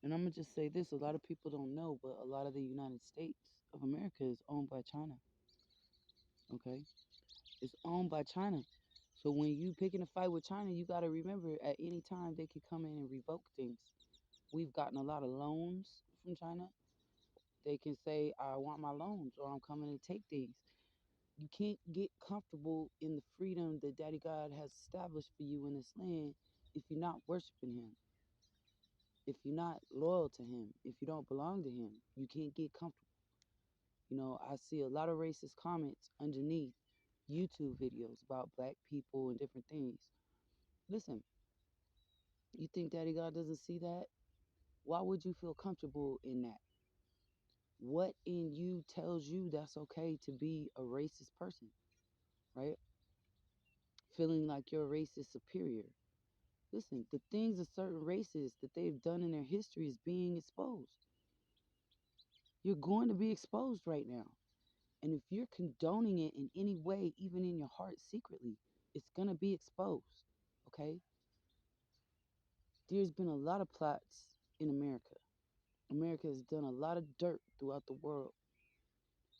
And I'm gonna just say this: a lot of people don't know, but a lot of the United States of America is owned by China. Okay, it's owned by China. So when you picking a fight with China, you got to remember at any time they could come in and revoke things. We've gotten a lot of loans from China. They can say, "I want my loans," or "I'm coming to take these." You can't get comfortable in the freedom that Daddy God has established for you in this land if you're not worshiping Him, if you're not loyal to Him, if you don't belong to Him. You can't get comfortable. I see a lot of racist comments underneath YouTube videos about black people and different things. Listen, you think Daddy God doesn't see that? Why would you feel comfortable in that? What in you tells you that's okay to be a racist person, right? Feeling like your race is superior. Listen, the things of certain races that they've done in their history is being exposed. You're going to be exposed right now. And if you're condoning it in any way, even in your heart secretly, it's going to be exposed. Okay? There's been a lot of plots in America. America has done a lot of dirt throughout the world.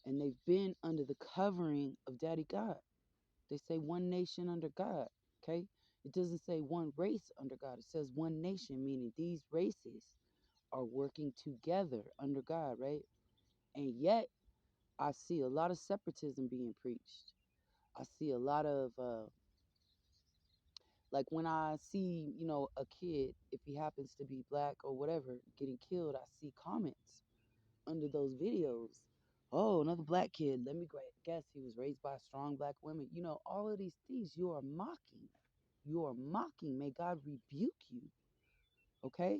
And they've been under the covering of Daddy God. They say one nation under God. Okay? It doesn't say one race under God. It says one nation, meaning these races are working together under God, right? And yet, I see a lot of separatism being preached. I see a lot of, like when I see, a kid, if he happens to be black or whatever, getting killed, I see comments under those videos. Oh, another black kid. Let me guess he was raised by strong black women. All of these things you are mocking. You are mocking. May God rebuke you. Okay?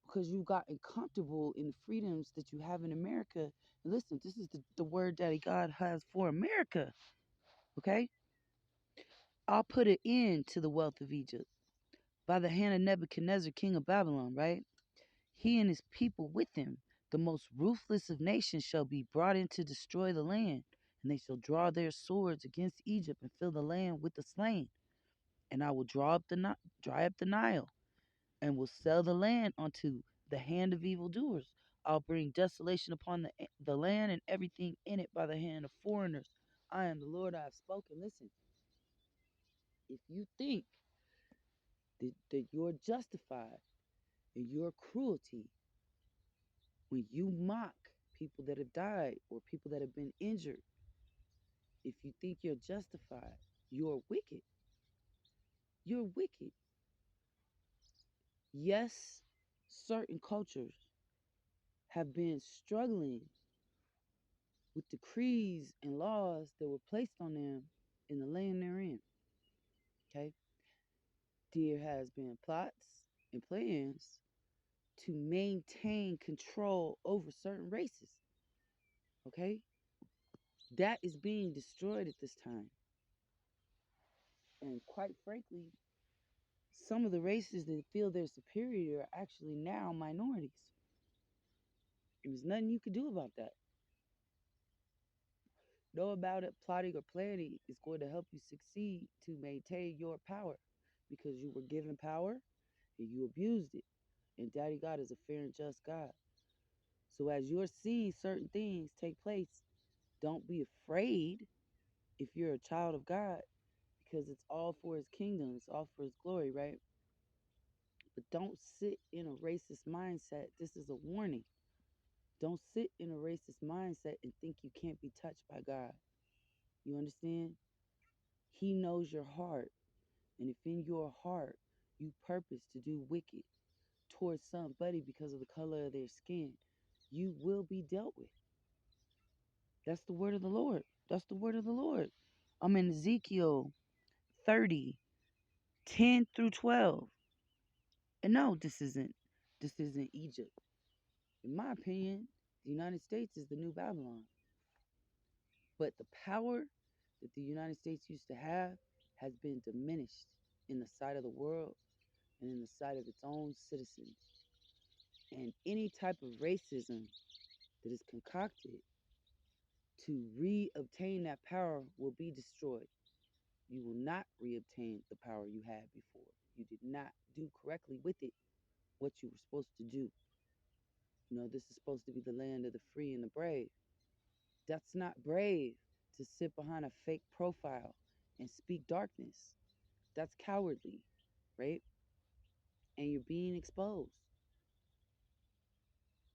Because you've gotten comfortable in the freedoms that you have in America. And listen, this is the word that God has for America. Okay? I'll put an end to the wealth of Egypt by the hand of Nebuchadnezzar, king of Babylon, right? He and his people with him, the most ruthless of nations, shall be brought in to destroy the land, and they shall draw their swords against Egypt and fill the land with the slain. And I will dry up the Nile, and will sell the land unto the hand of evildoers. I'll bring desolation upon the land and everything in it by the hand of foreigners. I am the Lord, I have spoken. Listen, if you think that you're justified in your cruelty when you mock people that have died or people that have been injured, if you think you're justified, you're wicked. You're wicked. Yes, certain cultures have been struggling with decrees and laws that were placed on them in the land they're in. Okay? There has been plots and plans to maintain control over certain races. Okay? That is being destroyed at this time. And quite frankly, some of the races that feel they're superior are actually now minorities. There's nothing you can do about that. Know about it, plotting or planning is going to help you succeed to maintain your power because you were given power and you abused it. And Daddy God is a fair and just God. So as you're seeing certain things take place, don't be afraid if you're a child of God because it's all for his kingdom, it's all for his glory, right? But don't sit in a racist mindset. This is a warning. Don't sit in a racist mindset and think you can't be touched by God. You understand? He knows your heart. And if in your heart you purpose to do wicked towards somebody because of the color of their skin, you will be dealt with. That's the word of the Lord. That's the word of the Lord. I'm in Ezekiel 30, 10 through 12. And no, this isn't Egypt. In my opinion, the United States is the new Babylon. But the power that the United States used to have has been diminished in the sight of the world and in the sight of its own citizens. And any type of racism that is concocted to re-obtain that power will be destroyed. You will not re-obtain the power you had before. You did not do correctly with it what you were supposed to do. This is supposed to be the land of the free and the brave. That's not brave to sit behind a fake profile and speak darkness. That's cowardly, right? And you're being exposed.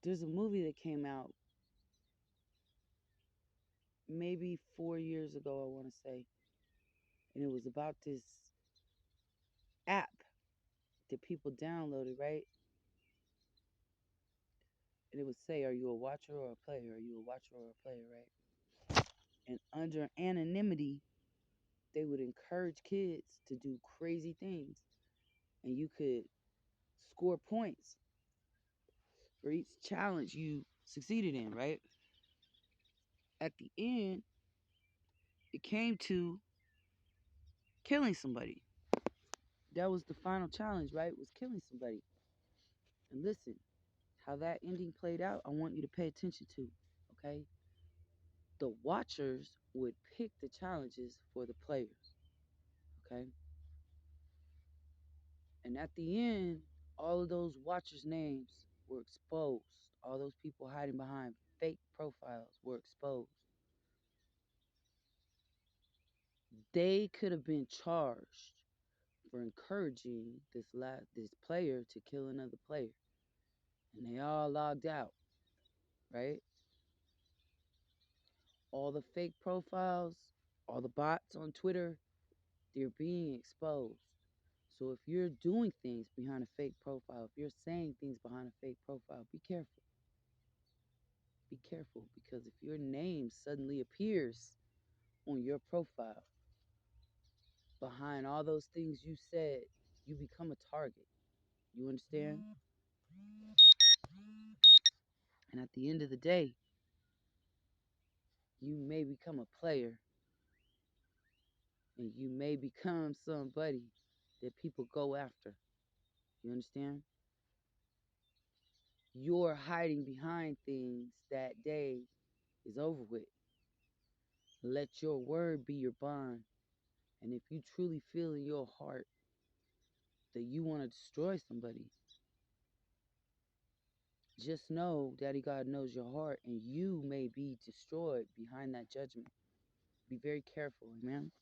There's a movie that came out maybe 4 years ago, I want to say, and it was about this app that people downloaded, right? And it would say, "Are you a watcher or a player? Are you a watcher or a player?" Right? And under anonymity, they would encourage kids to do crazy things, and you could score points for each challenge you succeeded in, right? At the end, it came to killing somebody. That was the final challenge, right? Was killing somebody. And listen, how that ending played out, I want you to pay attention to, okay? The watchers would pick the challenges for the players, okay? And at the end, all of those watchers' names were exposed. All those people hiding behind fake profiles were exposed. They could have been charged for encouraging this player to kill another player, and they all logged out, right? All the fake profiles, all the bots on Twitter, they're being exposed. So if you're doing things behind a fake profile, if you're saying things behind a fake profile, be careful. Be careful, because if your name suddenly appears on your profile behind all those things you said, you become a target. You understand? And at the end of the day, you may become a player, and you may become somebody that people go after. You understand? Your hiding behind things that day is over with. Let your word be your bond. And if you truly feel in your heart that you want to destroy somebody, just know Daddy God knows your heart, and you may be destroyed behind that judgment. Be very careful, amen?